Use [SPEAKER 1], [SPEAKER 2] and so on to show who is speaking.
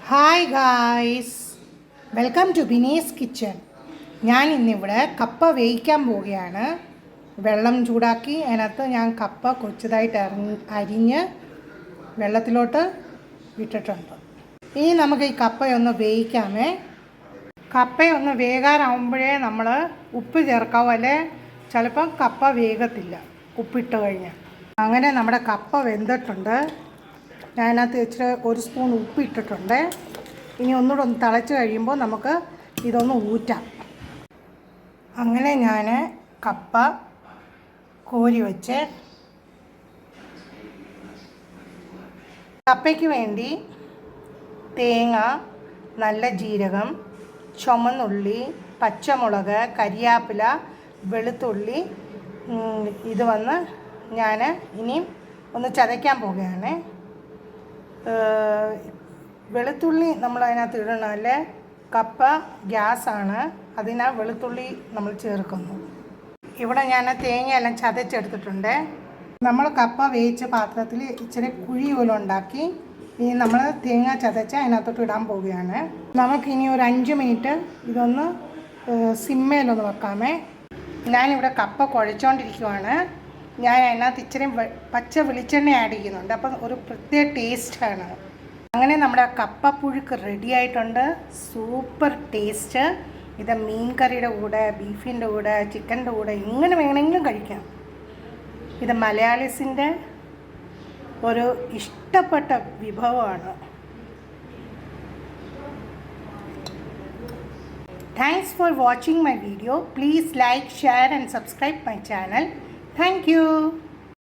[SPEAKER 1] Hi guys, welcome to Bini's kitchen. ഞാൻ ഇന്നിവിടെ കപ്പ വേവിക്കാൻ പോവുകയാണ്. വെള്ളം ചൂടാക്കി അതിനകത്ത് ഞാൻ കപ്പ കൊച്ചതായിട്ട് അരിഞ്ഞ് വെള്ളത്തിലോട്ട് ഇട്ടിട്ടുണ്ട്. ഇനി നമുക്ക് ഈ കപ്പയൊന്ന് വേവിക്കാമേ. കപ്പയൊന്ന് വേകാറാവുമ്പോഴേ നമ്മൾ ഉപ്പ് ചേർക്കാവൂ, അല്ലെ ചിലപ്പം കപ്പ വേഗത്തില്ല ഉപ്പിട്ട് കഴിഞ്ഞാൽ. അങ്ങനെ നമ്മുടെ കപ്പ വെന്തിട്ടുണ്ട്. ഞാനകത്ത് ഇച്ചിരി ഒരു സ്പൂൺ ഉപ്പ് ഇട്ടിട്ടുണ്ട്. ഇനി ഒന്നുകൂടെ ഒന്ന് തിളച്ച് കഴിയുമ്പോൾ നമുക്ക് ഇതൊന്ന് ഊറ്റാം. അങ്ങനെ ഞാൻ കപ്പ കോരി വെച്ച് കപ്പയ്ക്ക് വേണ്ടി തേങ്ങ, നല്ല ജീരകം, ചുമന്നുള്ളി, പച്ചമുളക്, കരിയാപ്പില, വെളുത്തുള്ളി ഇത് ഞാൻ ഇനിയും ഒന്ന് ചതയ്ക്കാൻ പോവുകയാണ്. വെളുത്തുള്ളി നമ്മൾ അതിനകത്ത് ഇടണം, അല്ലേ കപ്പ ഗ്യാസാണ്, അതിനാൽ വെളുത്തുള്ളി നമ്മൾ ചേർക്കുന്നു. ഇവിടെ ഞാൻ തേങ്ങയെല്ലാം ചതച്ചെടുത്തിട്ടുണ്ട്. നമ്മൾ കപ്പ വേവിച്ച പാത്രത്തിൽ ഇച്ചിരി കുഴി പോലും ഉണ്ടാക്കി ഇനി നമ്മൾ തേങ്ങ ചതച്ച് അതിനകത്തോട്ട് ഇടാൻ പോവുകയാണ്. നമുക്കിനി ഒരു 5 മിനിറ്റ് ഇതൊന്ന് സിമ്മയിലൊന്ന് വെക്കാമേ. ഞാനിവിടെ കപ്പ കുഴച്ചുകൊണ്ടിരിക്കുവാണ്. ഞാൻ അതിനകത്ത് ഇച്ചിരി പച്ച വെളിച്ചെണ്ണ ആഡ് ചെയ്യുന്നുണ്ട്, അപ്പം ഒരു പ്രത്യേക ടേസ്റ്റാണ്. അങ്ങനെ നമ്മുടെ കപ്പപ്പുഴുക്ക് റെഡി ആയിട്ടുണ്ട്. Super taste. ഇത് മീൻ കറിയുടെ കൂടെ, ബീഫിൻ്റെ കൂടെ, ചിക്കൻ്റെ കൂടെ എങ്ങനെ വേണമെങ്കിലും കഴിക്കാം. ഇത് മലയാളീസിൻ്റെ ഒരു ഇഷ്ടപ്പെട്ട വിഭവമാണ്. Thanks for watching my video. Please like, share and subscribe my channel. Thank you.